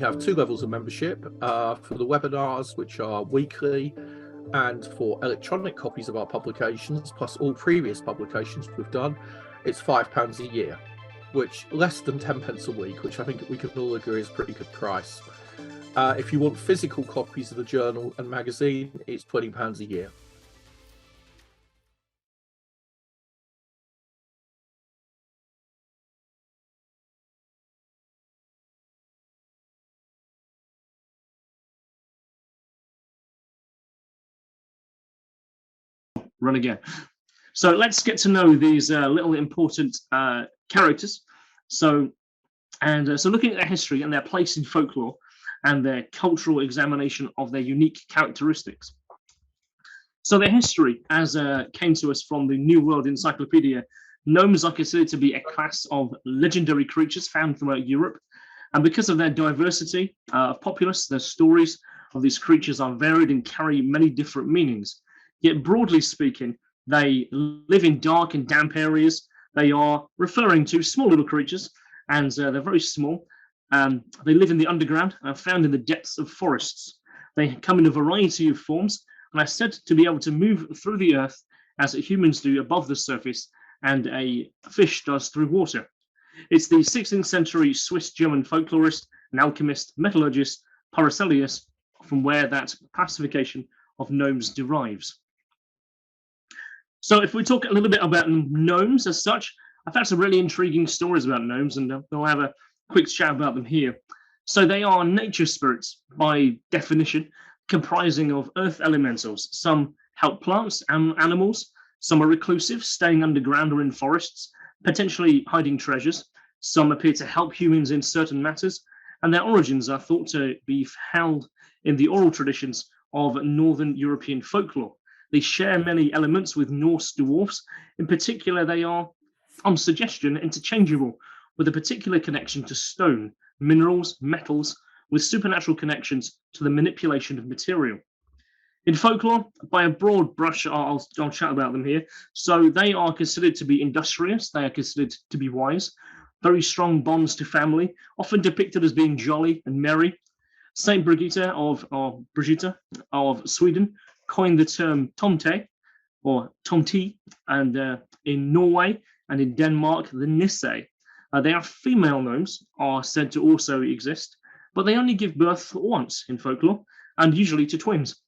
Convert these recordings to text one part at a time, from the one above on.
have 2 levels of membership for the webinars, which are weekly, and for electronic copies of our publications, plus all previous publications we've done, it's £5 a year, which less than 10 pence a week, which I think we can all agree is a pretty good price. If you want physical copies of the journal and magazine, it's £20 a year. Run again. So let's get to know these little important characters. So looking at their history and their place in folklore and their cultural examination of their unique characteristics. So their history, as came to us from the New World Encyclopedia, gnomes are considered to be a class of legendary creatures found throughout Europe. And because of their diversity of populace, their stories of these creatures are varied and carry many different meanings. Yet broadly speaking, they live in dark and damp areas. They are referring to small little creatures, and they're very small. They live in the underground and are found in the depths of forests. They come in a variety of forms and are said to be able to move through the earth as humans do above the surface and a fish does through water. It's the 16th century Swiss-German folklorist and alchemist metallurgist Paracelsus from where that classification of gnomes derives. So if we talk a little bit about gnomes as such, I've had some really intriguing stories about gnomes, and I'll have a quick chat about them here. So they are nature spirits by definition, comprising of earth elementals. Some help plants and animals. Some are reclusive, staying underground or in forests, potentially hiding treasures. Some appear to help humans in certain matters, and their origins are thought to be held in the oral traditions of Northern European folklore. They share many elements with Norse dwarfs. In particular, they are, on suggestion, interchangeable, with a particular connection to stone, minerals, metals, with supernatural connections to the manipulation of material. In folklore, by a broad brush, I'll chat about them here. So they are considered to be industrious. They are considered to be wise. Very strong bonds to family, often depicted as being jolly and merry. Saint Brigitte of Sweden coined the term tomte or tomti, and in Norway and in Denmark, the nisse. They are female gnomes, are said to also exist, but they only give birth once in folklore, and usually to twins.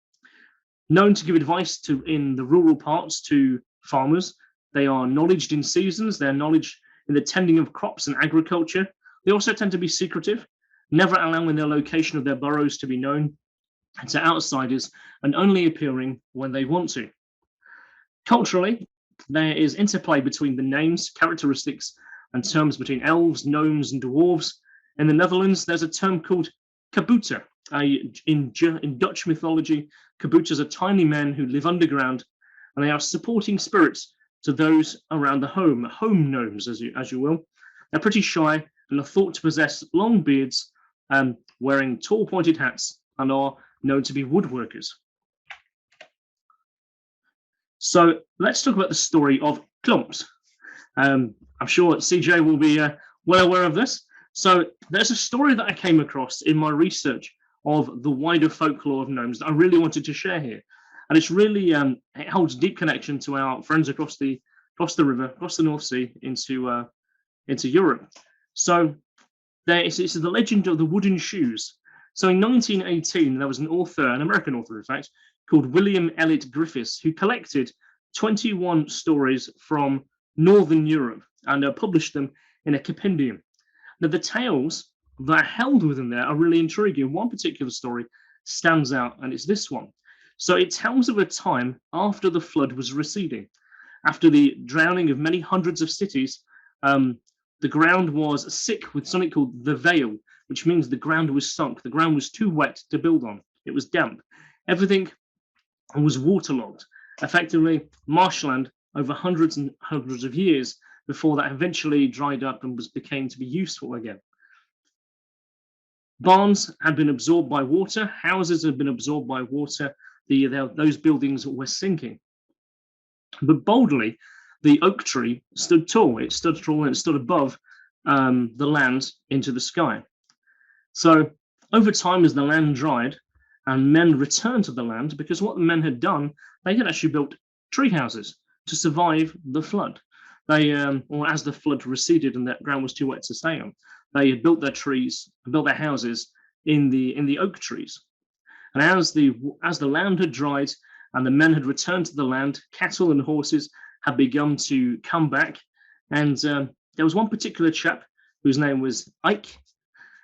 Known to give advice in the rural parts to farmers, they are knowledged in seasons, they're knowledge in the tending of crops and agriculture. They also tend to be secretive, never allowing the location of their burrows to be known to outsiders, and only appearing when they want to. Culturally, there is interplay between the names, characteristics, and terms between elves, gnomes, and dwarves. In the Netherlands, there's a term called kabouter. In Dutch mythology, kabouters are tiny men who live underground, and they are supporting spirits to those around the home gnomes, as you will. They're pretty shy and are thought to possess long beards, wearing tall pointed hats, and are known to be woodworkers. So let's talk about the story of Klomps. I'm sure CJ will be well aware of this. So there's a story that I came across in my research of the wider folklore of gnomes that I really wanted to share here. And it's really, it holds deep connection to our friends across the river, across the North Sea into Europe. So it's the legend of the wooden shoes. So in 1918, there was an author, an American author, in fact, called William Elliott Griffiths, who collected 21 stories from Northern Europe and published them in a compendium. Now, the tales that are held within there are really intriguing. One particular story stands out, and it's this one. So it tells of a time after the flood was receding. After the drowning of many hundreds of cities, the ground was sick with something called the veil, which means the ground was sunk. The ground was too wet to build on. It was damp. Everything was waterlogged, effectively marshland over hundreds and hundreds of years before that eventually dried up and became to be useful again. Barns had been absorbed by water. Houses had been absorbed by water. Those buildings were sinking. But boldly, the oak tree stood tall. It stood tall and it stood above the land into the sky. So Over time, as the land dried and men returned to the land, because what the men had done, they had actually built tree houses to survive the flood. They, or as the flood receded and that ground was too wet to stay on, they had built their trees, built their houses in the oak trees. And as the land had dried and the men had returned to the land, cattle and horses had begun to come back. And there was one particular chap whose name was Ike,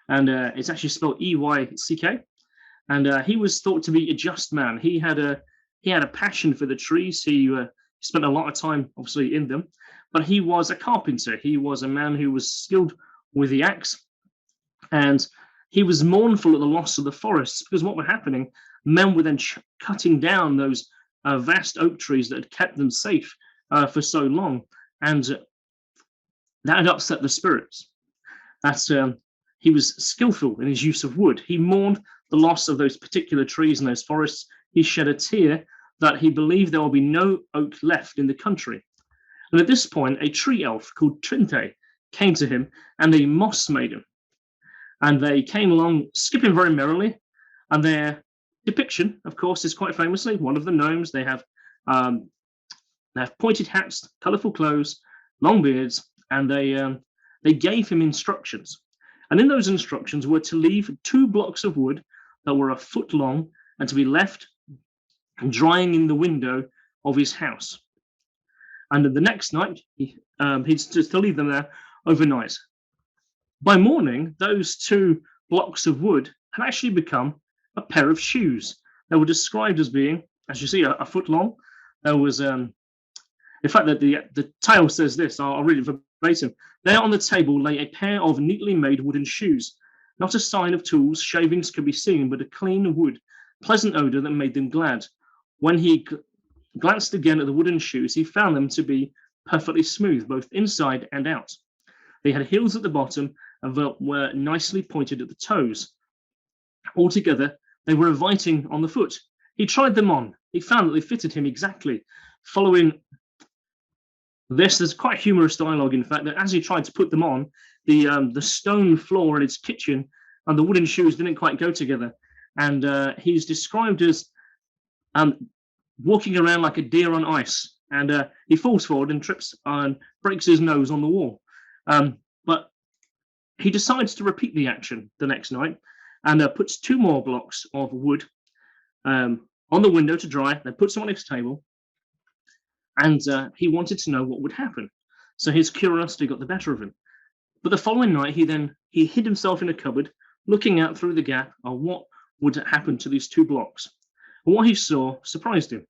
and it's actually spelled Eyck. And he was thought to be a just man. He had a passion for the trees. He spent a lot of time, obviously, in them. But he was a carpenter. He was a man who was skilled with the axe, and he was mournful at the loss of the forests, because what were happening, men were then cutting down those vast oak trees that had kept them safe for so long, and that had upset the spirits. He was skillful in his use of wood. He mourned the loss of those particular trees and those forests. He shed a tear that he believed there will be no oak left in the country. And at this point, a tree elf called Trinte came to him, and a moss maiden. And they came along skipping very merrily. And their depiction, of course, is quite famously one of the gnomes. They have pointed hats, colourful clothes, long beards, and they gave him instructions. And in those instructions were to leave 2 blocks of wood that were a foot long and to be left drying in the window of his house. And the next night, he's just to leave them there overnight. By morning, those 2 blocks of wood had actually become a pair of shoes. They were described as being, as you see, a foot long. There was, in fact, that the tale says this. I'll read it verbatim. There on the table lay a pair of neatly made wooden shoes. Not a sign of tools, shavings could be seen, but a clean wood, pleasant odor that made them glad. When he glanced again at the wooden shoes, he found them to be perfectly smooth, both inside and out. They had heels at the bottom and were nicely pointed at the toes. Altogether, they were inviting on the foot. He tried them on. He found that they fitted him exactly. Following this, there's quite humorous dialogue, in fact, that as he tried to put them on, the stone floor in his kitchen and the wooden shoes didn't quite go together. And he's described as walking around like a deer on ice. And he falls forward and trips and breaks his nose on the wall. But he decides to repeat the action the next night and puts 2 more blocks of wood on the window to dry, then puts them on his table. And he wanted to know what would happen. So his curiosity got the better of him. But the following night, he hid himself in a cupboard, looking out through the gap on what would happen to these 2 blocks. And what he saw surprised him.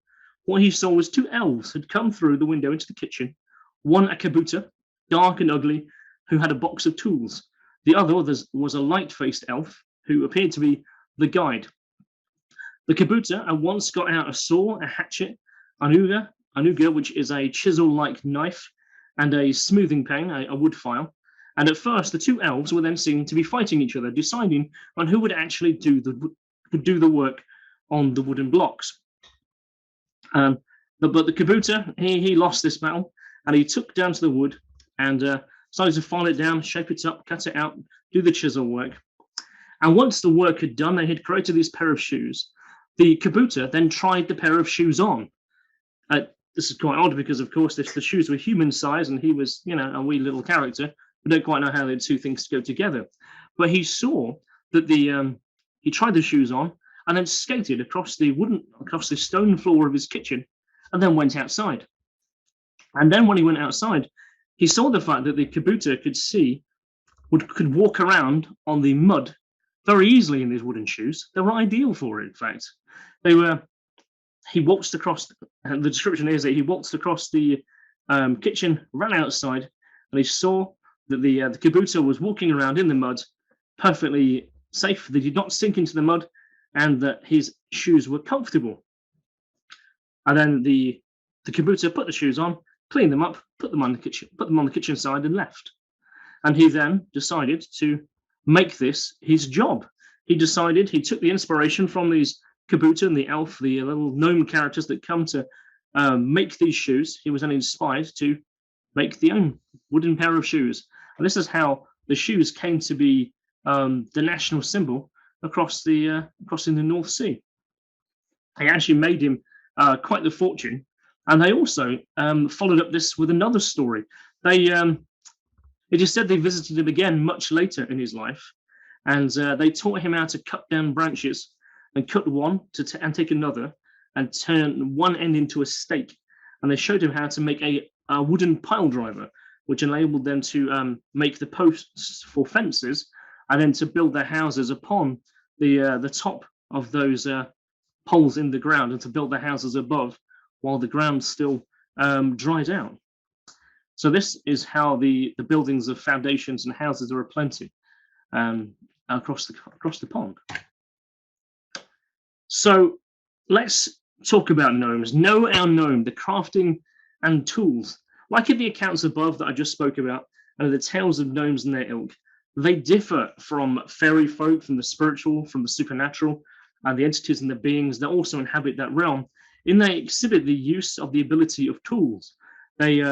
What he saw was 2 elves had come through the window into the kitchen. One a kabouter, dark and ugly, who had a box of tools. The other was a light-faced elf who appeared to be the guide. The kabouter at once got out a saw, a hatchet, anuga, which is a chisel-like knife, and a smoothing pane, a wood file. And at first, the 2 elves were then seen to be fighting each other, deciding on who would actually do the work on the wooden blocks. But the kabouter, he lost this battle, and he took down to the wood and started to file it down, shape it up, cut it out, do the chisel work. And once the work had done, they had created this pair of shoes. The kabouter then tried the pair of shoes on. This is quite odd because, of course, the shoes were human size and he was, a wee little character. We don't quite know how the 2 things go together. But he saw that he tried the shoes on and then skated across the stone floor of his kitchen and then went outside. And then when he went outside, he saw the fact that the kabouter could walk around on the mud very easily in these wooden shoes. They were ideal for it, in fact. He waltzed across, the description is that he waltzed across the kitchen, ran outside, and he saw that the kabouter was walking around in the mud, perfectly safe. They did not sink into the mud, and that his shoes were comfortable. And then the kabouter put the shoes on, cleaned them up, put them on the kitchen side, and left. And he then decided to make this his job. He took the inspiration from these kabouter and the elf, the little gnome characters that come to make these shoes. He was then inspired to make the own wooden pair of shoes. And this is how the shoes came to be the national symbol crossing the North Sea. They actually made him quite the fortune, and they also followed up this with another story. It is said they visited him again much later in his life, and they taught him how to cut down branches and cut one and take another and turn one end into a stake. And they showed him how to make a wooden pile driver, which enabled them to make the posts for fences and then to build their houses upon the top of those poles in the ground, and to build their houses above while the ground still dried out. So this is how the buildings of foundations and houses are aplenty across the pond. So let's talk about gnomes. Know our gnome, the crafting and tools. Like in the accounts above that I just spoke about, and the tales of gnomes and their ilk, they differ from fairy folk, from the spiritual, from the supernatural, and the entities and the beings that also inhabit that realm, in they exhibit the use of the ability of tools. They,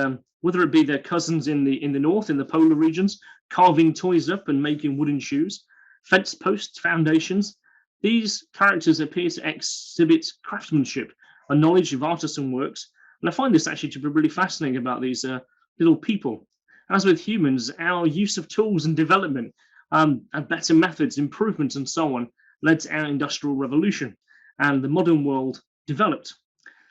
whether it be their cousins in the north, in the polar regions, carving toys up and making wooden shoes, fence posts, foundations, these characters appear to exhibit craftsmanship, a knowledge of artisan works, and I find this actually to be really fascinating about these little people. As with humans, our use of tools and development, and better methods, improvements, and so on, led to our industrial revolution, and the modern world developed.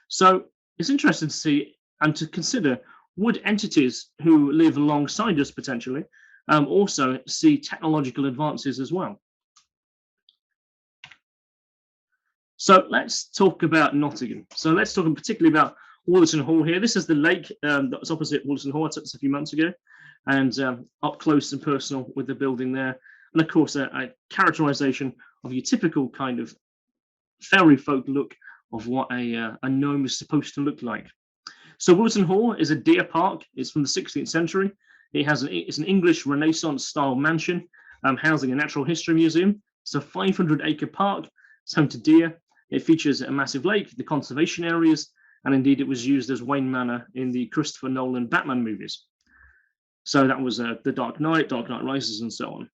So it's interesting to see and to consider, would entities who live alongside us potentially also see technological advances as well? So let's talk about Nottingham. So let's talk particularly about Wollaton Hall here. This is the lake that's opposite Wollaton Hall. I took this a few months ago, and up close and personal with the building there. And of course, a characterization of your typical kind of fairy folk look of what a gnome is supposed to look like. So Wollaton Hall is a deer park. It's from the 16th century. It's an English Renaissance style mansion housing a natural history museum. It's a 500-acre park. It's home to deer. It features a massive lake, the conservation areas, and indeed it was used as Wayne Manor in the Christopher Nolan Batman movies. So that was The Dark Knight Rises, and so on.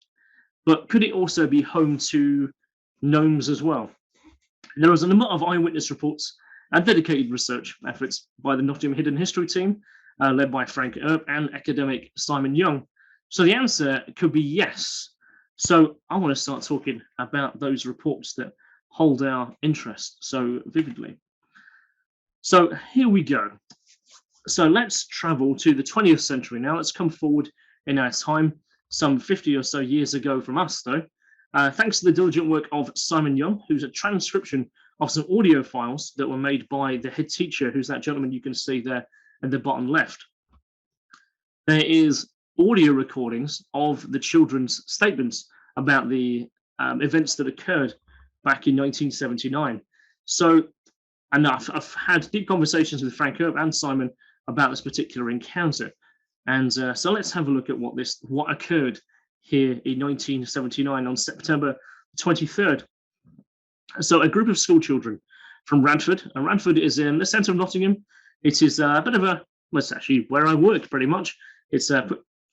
But could it also be home to gnomes as well? There was a number of eyewitness reports and dedicated research efforts by the Nottingham Hidden History team, led by Frank Earp and academic Simon Young. So the answer could be yes. So I want to start talking about those reports that hold our interest so vividly. So here we go. So let's travel to the 20th century now. Let's come forward in our time, some 50 or so years ago from us, though. Thanks to the diligent work of Simon Young, who's a transcription of some audio files that were made by the head teacher, who's that gentleman you can see there in the bottom left. There is audio recordings of the children's statements about the events that occurred back in 1979. So, and I've had deep conversations with Frank Earp and Simon about this particular encounter. And so let's have a look at what occurred here in 1979 on September 23rd. So a group of school children from Radford, and Radford is in the centre of Nottingham. It is a bit of well, it's actually where I work pretty much. It's a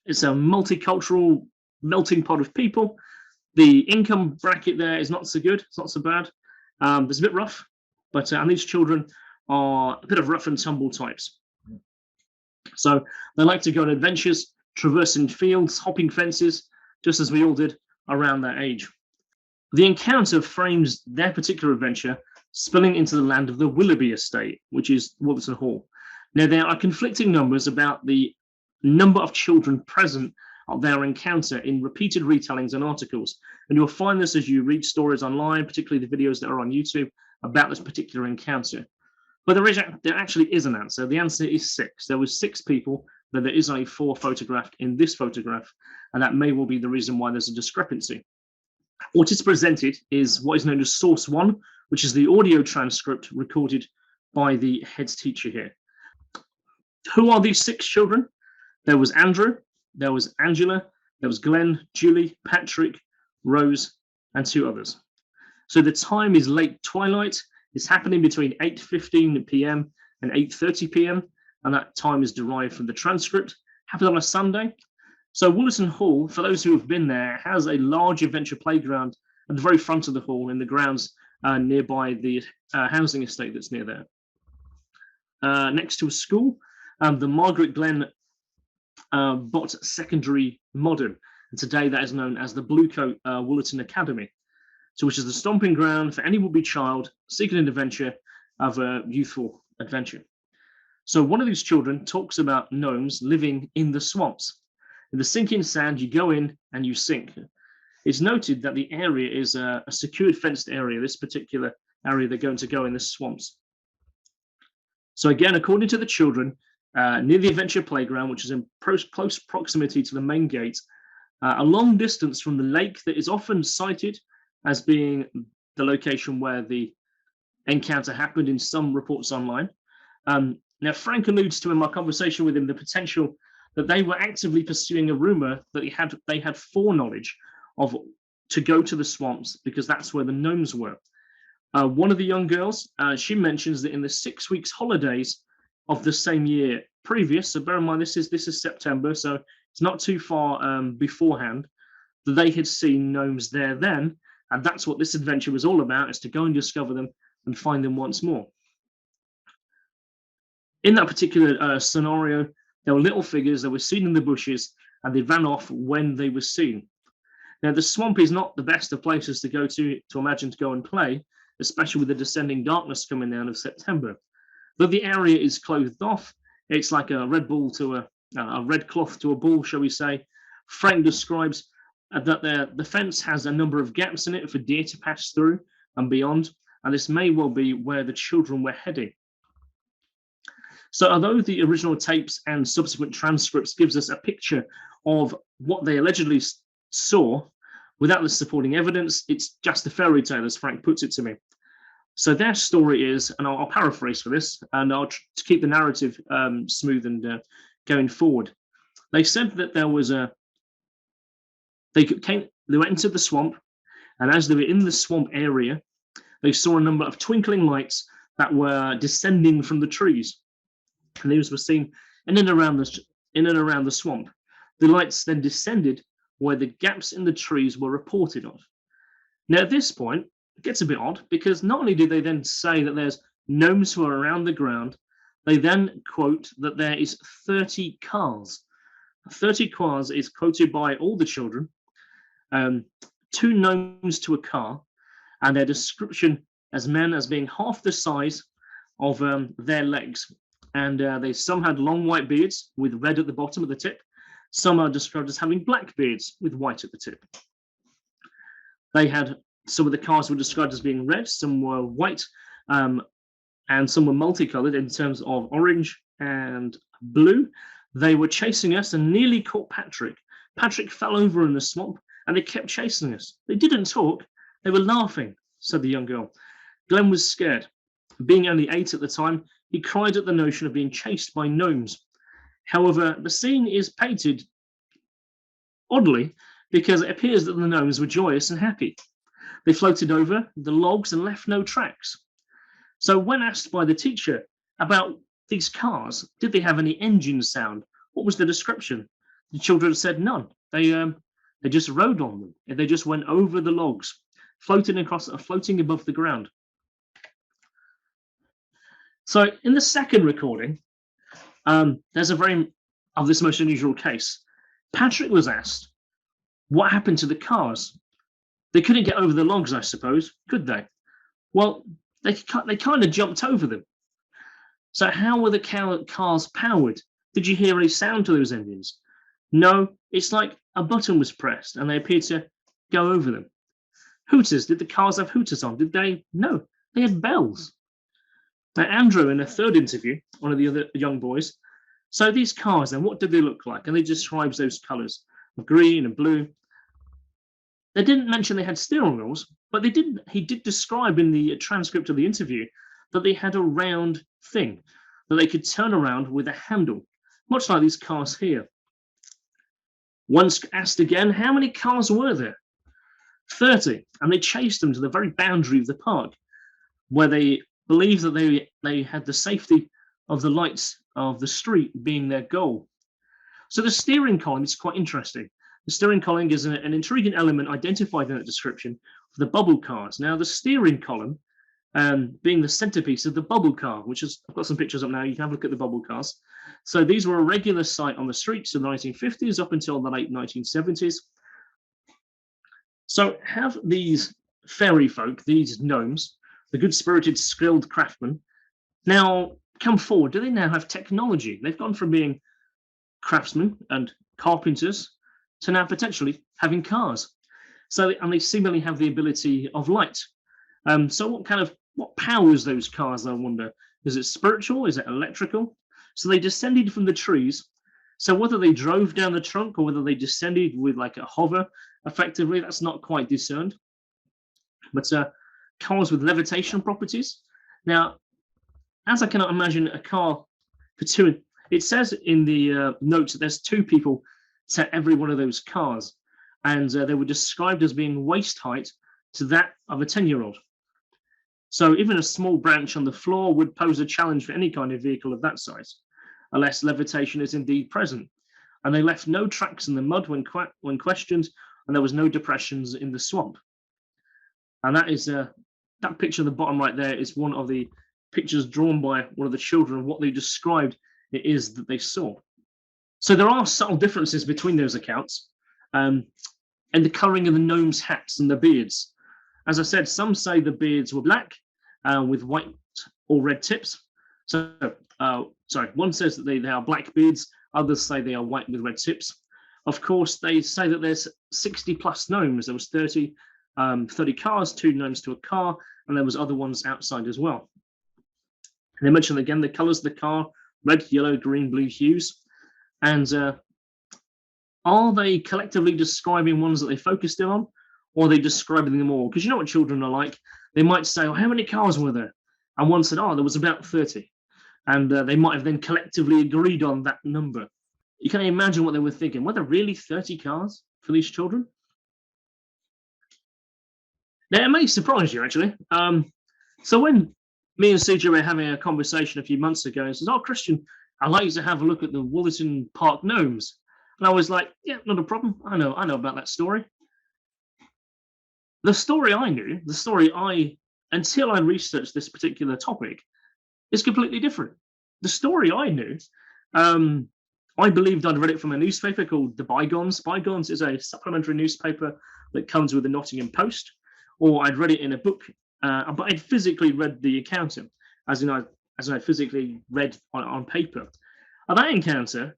multicultural melting pot of people. The income bracket there is not so good. It's not so bad. It's a bit rough, but and these children are a bit of rough and tumble types. So they like to go on adventures, traversing fields, hopping fences, just as we all did around that age. The encounter frames their particular adventure spilling into the land of the Willoughby estate, which is Wollaton Hall. Now, there are conflicting numbers about the number of children present at their encounter in repeated retellings and articles. And you'll find this as you read stories online, particularly the videos that are on YouTube about this particular encounter. But there actually is an answer. The answer is 6. There was 6 people, but there is only 4 photographed in this photograph, and that may well be the reason why there's a discrepancy. What is presented is what is known as source 1, which is the audio transcript recorded by the head teacher here. Who are these 6 children? There was Andrew, there was Angela, there was Glenn, Julie, Patrick, Rose, and 2 others. So the time is late twilight. It's happening between 8:15 p.m. and 8:30 p.m. and that time is derived from the transcript. Happened on a Sunday. So Wollaton Hall, for those who have been there, has a large adventure playground at the very front of the hall in the grounds nearby the housing estate that's near there. Next to a school, the Margaret Glen Bott Secondary Modern, and today that is known as the Bluecoat Wollaton Academy, so which is the stomping ground for any would-be child seeking an adventure of a youthful adventure. So one of these children talks about gnomes living in the swamps. In the sinking sand, you go in and you sink. It's noted that the area is a secured fenced area, this particular area they're going to go in the swamps. So again, according to the children, near the adventure playground, which is in close proximity to the main gate, a long distance from the lake that is often cited as being the location where the encounter happened in some reports online. Now, Frank alludes to in my conversation with him the potential that they were actively pursuing a rumor that they had foreknowledge of to go to the swamps because that's where the gnomes were. One of the young girls, she mentions that in the 6 weeks holidays of the same year previous, so bear in mind this is September, so it's not too far beforehand, that they had seen gnomes there then, and that's what this adventure was all about, is to go and discover them and find them once more. In that particular scenario, there were little figures that were seen in the bushes, and they ran off when they were seen. Now, the swamp is not the best of places to go to imagine to go and play, especially with the descending darkness coming down of September. Though the area is clothed off, it's like a red ball to a red cloth to a ball, shall we say. Frank describes that the fence has a number of gaps in it for deer to pass through and beyond, and this may well be where the children were heading. So although the original tapes and subsequent transcripts gives us a picture of what they allegedly saw, without the supporting evidence, it's just a fairy tale, as Frank puts it to me. So their story is, and I'll paraphrase for this, and I'll to keep the narrative smooth and going forward. They said that there was they went into the swamp, and as they were in the swamp area, they saw a number of twinkling lights that were descending from the trees. And these were seen in and around the swamp. The lights then descended where the gaps in the trees were reported of. Now, at this point, it gets a bit odd because not only did they then say that there's gnomes who are around the ground, they then quote that there is 30 cars. 30 cars is quoted by all the children, 2 gnomes to a car, and their description as men as being half the size of their legs. And they some had long white beards with red at the bottom of the tip. Some are described as having black beards with white at the tip. They had some of the cars were described as being red, some were white, and some were multicolored in terms of orange and blue. They were chasing us and nearly caught Patrick. Patrick fell over in the swamp and they kept chasing us. They didn't talk, they were laughing, said the young girl. Glenn was scared. Being only 8 at the time, he cried at the notion of being chased by gnomes. However, the scene is painted oddly because it appears that the gnomes were joyous and happy. They floated over the logs and left no tracks. So when asked by the teacher about these cars, did they have any engine sound? What was the description? The children said none. They just rode on them. They just went over the logs, floating above the ground. So in the second recording, there's of this most unusual case. Patrick was asked, what happened to the cars? They couldn't get over the logs, I suppose, could they? Well, they kind of jumped over them. So how were the cars powered? Did you hear any sound to those engines? No, it's like a button was pressed and they appeared to go over them. Hooters, did the cars have hooters on? Did they? No, they had bells. Now, Andrew, in a third interview, one of the other young boys, so these cars, then, what did they look like? And he describes those colours of green and blue. They didn't mention they had steering wheels, but he did describe in the transcript of the interview that they had a round thing that they could turn around with a handle, much like these cars here. Once asked again, how many cars were there? 30, and they chased them to the very boundary of the park, where they believed that they had the safety of the lights of the street being their goal. So the steering column is quite interesting. The steering column is an intriguing element identified in that description, for the bubble cars. Now, the steering column being the centerpiece of the bubble car, which is, I've got some pictures up now, you can have a look at the bubble cars. So these were a regular sight on the streets in the 1950s up until the late 1970s. So have these fairy folk, these gnomes, the good-spirited, skilled craftsmen, now come forward? Do they now have technology? They've gone from being craftsmen and carpenters to now potentially having cars. So, and they seemingly have the ability of light. So what powers those cars, I wonder? Is it spiritual? Is it electrical? So they descended from the trees. So whether they drove down the trunk or whether they descended with like a hover, effectively, that's not quite discerned. But cars with levitation properties. Now, as I cannot imagine a car for two, it says in the notes that there's 2 people to every one of those cars, and they were described as being waist height to that of a 10-year-old. So even a small branch on the floor would pose a challenge for any kind of vehicle of that size, unless levitation is indeed present. And they left no tracks in the mud when questioned, and there was no depressions in the swamp. And that is that picture at the bottom right there is one of the pictures drawn by one of the children of what they described it is that they saw. So there are subtle differences between those accounts, and the colouring of the gnomes' hats and the beards. As I said, some say the beards were black with white or red tips. So, one says that they are black beards, others say they are white with red tips. Of course, they say that there's 60 plus gnomes. There was 30 cars, 2 gnomes to a car, and there was other ones outside as well. And they mentioned again the colours of the car, red, yellow, green, blue hues. And are they collectively describing ones that they focused in on, or are they describing them all? Because you know what children are like. They might say, oh, how many cars were there? And one said, oh, there was about 30. And they might have then collectively agreed on that number. You can imagine what they were thinking. Were there really 30 cars for these children? Now, it may surprise you, actually. So when me and CJ were having a conversation a few months ago, and says, oh, Kristian, I'd like you to have a look at the Wollaton Park gnomes. And I was like, yeah, not a problem. I know about that story. The story I knew, until I researched this particular topic, is completely different. The story I knew, I believed I'd read it from a newspaper called The Bygones. Bygones is a supplementary newspaper that comes with the Nottingham Post, or I'd read it in a book, but I'd physically read the encounter, as I physically read on paper. And that encounter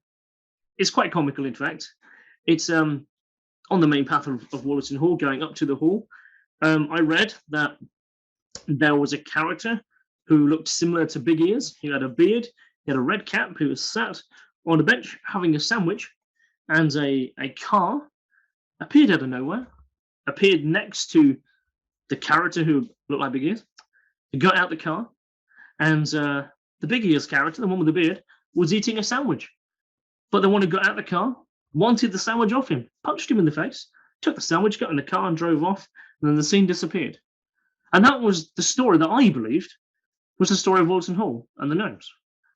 is quite comical, in fact. It's on the main path of Wollaton Hall, going up to the hall. I read that there was a character who looked similar to Big Ears. He had a beard, he had a red cap, who was sat on a bench having a sandwich, and a car appeared out of nowhere, appeared next to the character who looked like Big Ears. He got out the car, and the Big Ears character, the one with the beard, was eating a sandwich. But the one who got out the car wanted the sandwich off him, punched him in the face, took the sandwich, got in the car and drove off, and then the scene disappeared. And that was the story that I believed was the story of Wollaton Hall and the gnomes.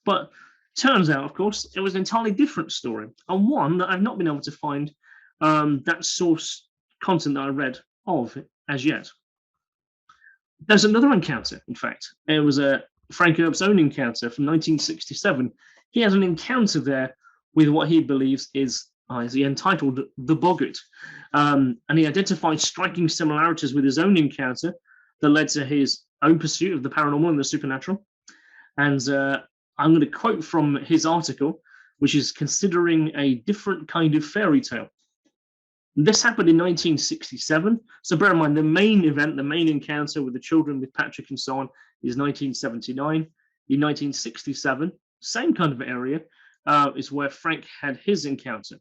But turns out, of course, it was an entirely different story, and one that I've not been able to find that source content that I read of as yet. There's another encounter, in fact. It was Frank Earp's own encounter from 1967. He has an encounter there with what he believes is he entitled The Boggart. And he identified striking similarities with his own encounter that led to his own pursuit of the paranormal and the supernatural. And I'm going to quote from his article, which is considering a different kind of fairy tale. This happened in 1967. So bear in mind, the main event, the main encounter with the children, with Patrick and so on, is 1979. In 1967, same kind of area, is where Frank had his encounter.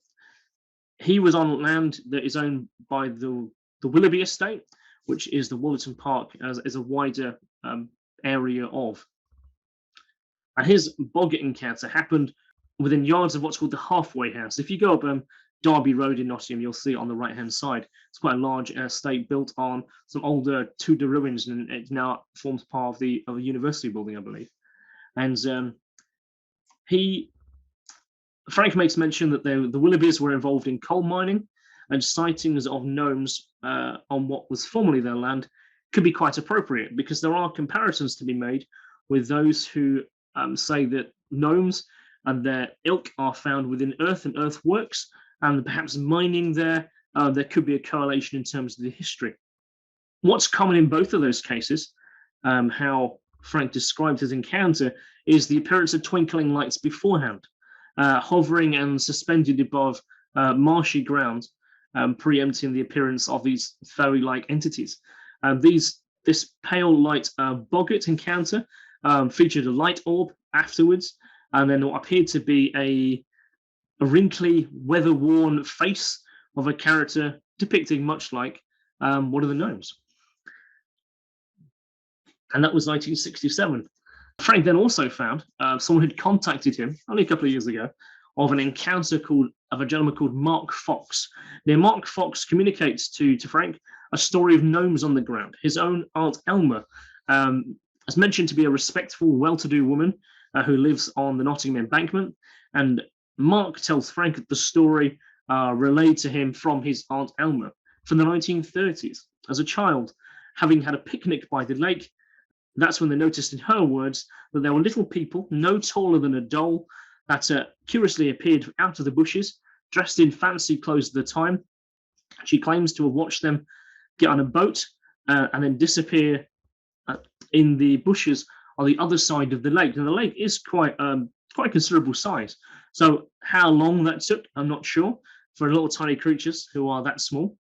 He was on land that is owned by the Willoughby estate, which is the Wollaton Park as a wider area of. And his boggart encounter happened within yards of what's called the halfway house. If you go up Derby Road in Nottingham, you'll see it on the right-hand side. It's quite a large estate built on some older Tudor ruins, and it now forms part of a university building, I believe. And Frank makes mention that the Willoughbys were involved in coal mining, and sightings of gnomes on what was formerly their land could be quite appropriate, because there are comparisons to be made with those who say that gnomes and their ilk are found within earth and earthworks, and perhaps mining there could be a correlation in terms of the history. What's common in both of those cases, how Frank described his encounter, is the appearance of twinkling lights beforehand, hovering and suspended above marshy ground, preempting the appearance of these fairy-like entities. This pale light boggart encounter featured a light orb afterwards, and then what appeared to be a wrinkly, weather-worn face of a character depicting much like one of the gnomes. And that was 1967. Frank then also found someone had contacted him only a couple of years ago of an encounter of a gentleman called Mark Fox. Now, Mark Fox communicates to Frank a story of gnomes on the ground. His own Aunt Elma is mentioned to be a respectful, well-to-do woman who lives on the Nottingham Embankment, and Mark tells Frank the story relayed to him from his Aunt Elma from the 1930s. As a child, having had a picnic by the lake, that's when they noticed, in her words, that there were little people no taller than a doll that curiously appeared out of the bushes, dressed in fancy clothes at the time. She claims to have watched them get on a boat and then disappear in the bushes on the other side of the lake. And the lake is quite considerable size. So how long that took, I'm not sure, for little tiny creatures who are that small.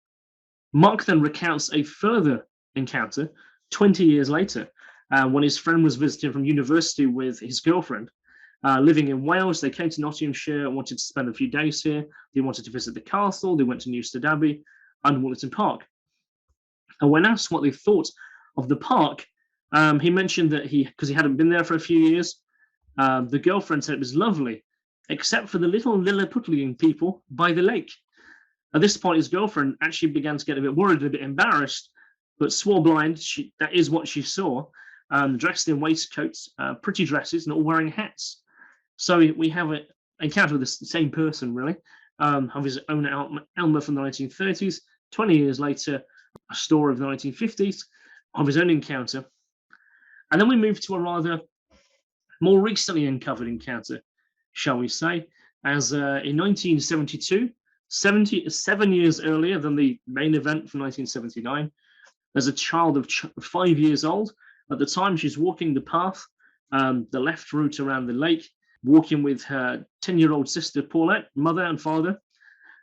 Mark then recounts a further encounter 20 years later, when his friend was visiting from university with his girlfriend, living in Wales. They came to Nottinghamshire and wanted to spend a few days here. They wanted to visit the castle. They went to Newstead Abbey and Wollaton Park. And when asked what they thought of the park, he mentioned that because he hadn't been there for a few years, the girlfriend said it was lovely, except for the little Lilliputian people by the lake. At this point, his girlfriend actually began to get a bit worried, a bit embarrassed, but swore blind that is what she saw, dressed in waistcoats, pretty dresses, and all wearing hats. So we have an encounter with the same person, really, of his own Elmer from the 1930s. 20 years later, a story of the 1950s of his own encounter. And then we move to a rather more recently uncovered encounter, shall we say, as in 1972, 7 years earlier than the main event from 1979, there's a child of 5 years old. At the time, she's walking the path, the left route around the lake, walking with her 10-year-old sister, Paulette, mother and father,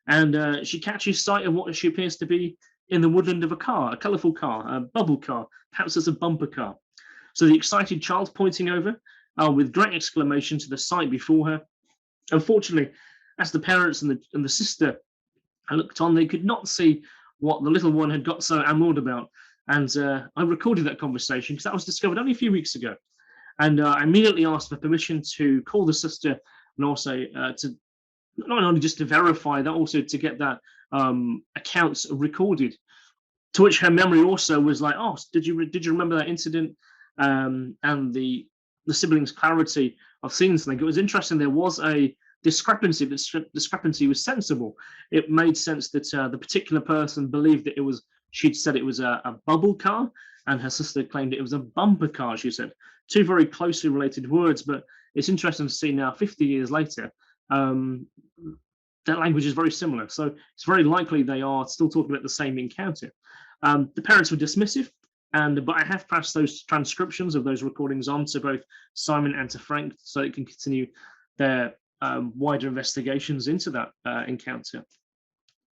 and she catches sight of what she appears to be in the woodland of a car, a colourful car, a bubble car, perhaps it's a bumper car. So the excited child pointing over with great exclamation to the sight before her. Unfortunately, as the parents and the sister looked on, they could not see what the little one had got so enamored about. And I recorded that conversation because that was discovered only a few weeks ago. And I immediately asked for permission to call the sister and also to not only just to verify that, also to get that accounts recorded. To which her memory also was like, oh, did you remember that incident? And the siblings' clarity of seeing something. It was interesting. There was a discrepancy. The discrepancy was sensible. It made sense that the particular person believed that she'd said it was a bubble car, and her sister claimed it was a bumper car, she said. Two very closely related words, but it's interesting to see now, 50 years later, that language is very similar. So it's very likely they are still talking about the same encounter. The parents were dismissive, but I have passed those transcriptions of those recordings on to both Simon and to Frank so they can continue their wider investigations into that encounter.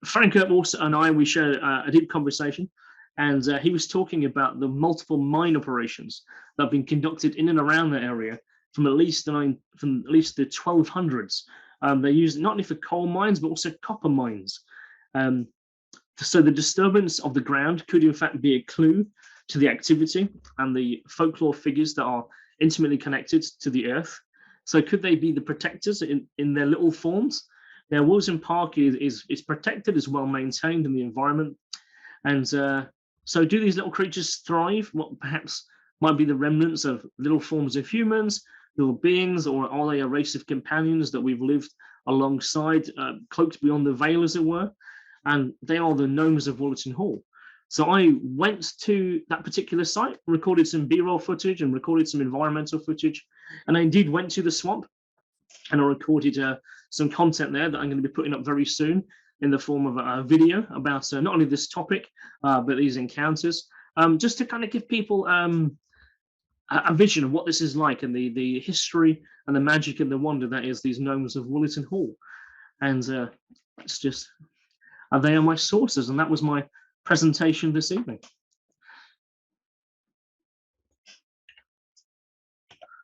Frank also and I, we shared a deep conversation, and he was talking about the multiple mine operations that have been conducted in and around that area from at least the 1200s. They used not only for coal mines, but also copper mines. So the disturbance of the ground could in fact be a clue to the activity and the folklore figures that are intimately connected to the earth. So could they be the protectors in their little forms? Now, Wollaton Park is protected, is well maintained in the environment. And so do these little creatures thrive? What perhaps might be the remnants of little forms of humans, little beings, or are they a race of companions that we've lived alongside, cloaked beyond the veil, as it were? and they are the Gnomes of Wollaton Hall. So I went to that particular site, recorded some B-roll footage and recorded some environmental footage, and I indeed went to the swamp and I recorded some content there that I'm going to be putting up very soon in the form of a video about not only this topic, but these encounters, just to kind of give people a vision of what this is like and the history and the magic and the wonder that is these Gnomes of Wollaton Hall. And it's just, they are my sources, and that was my presentation this evening.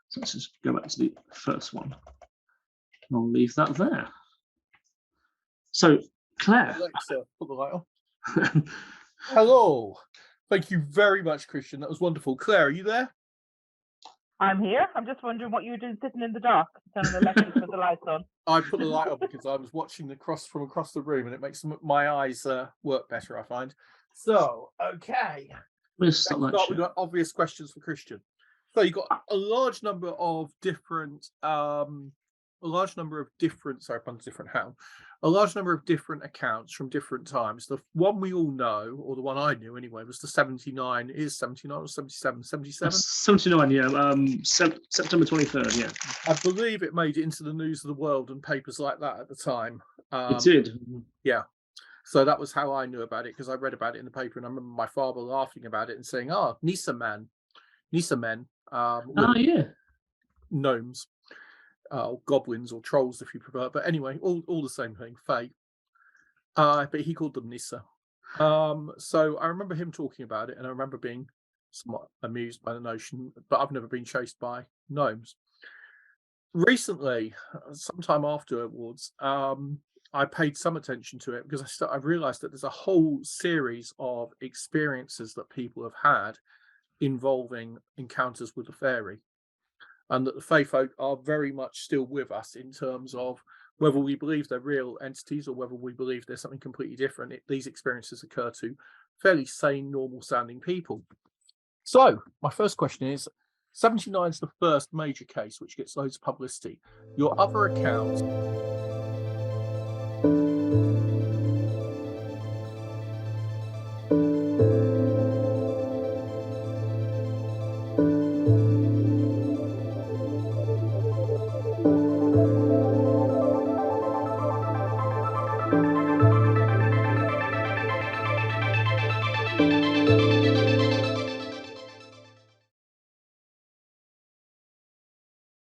So let's just go back to the first one. I'll leave that there. So, Claire. Alexa, put the light on. Hello. Thank you very much, Kristian. That was wonderful. Claire, are you there? I'm here. I'm just wondering what you were doing sitting in the dark, turning the electric with the lights on. I put the light on because I was watching from across the room, and it makes my eyes work better, I find. So, okay. Let's start with the obvious questions for Kristian. So you've got a large number of different, accounts from different times. The one we all know, or the one I knew anyway, was the 79. Is 79 or 77? 77? 79, yeah. September 23rd, yeah. I believe it made it into the news of the world and papers like that at the time. It did. Yeah. So that was how I knew about it, because I read about it in the paper, and I remember my father laughing about it and saying, Nisa men. Yeah. Gnomes. Or goblins or trolls, if you prefer. But anyway, all the same thing, fae. But he called them Nisa. So I remember him talking about it, and I remember being somewhat amused by the notion, but I've never been chased by gnomes. Recently, sometime afterwards, I paid some attention to it because I realized that there's a whole series of experiences that people have had involving encounters with the fairy, and that the fae folk are very much still with us in terms of whether we believe they're real entities or whether we believe there's something completely different. These experiences occur to fairly sane, normal-sounding people. So my first question is, 79 is the first major case which gets loads of publicity. Your other accounts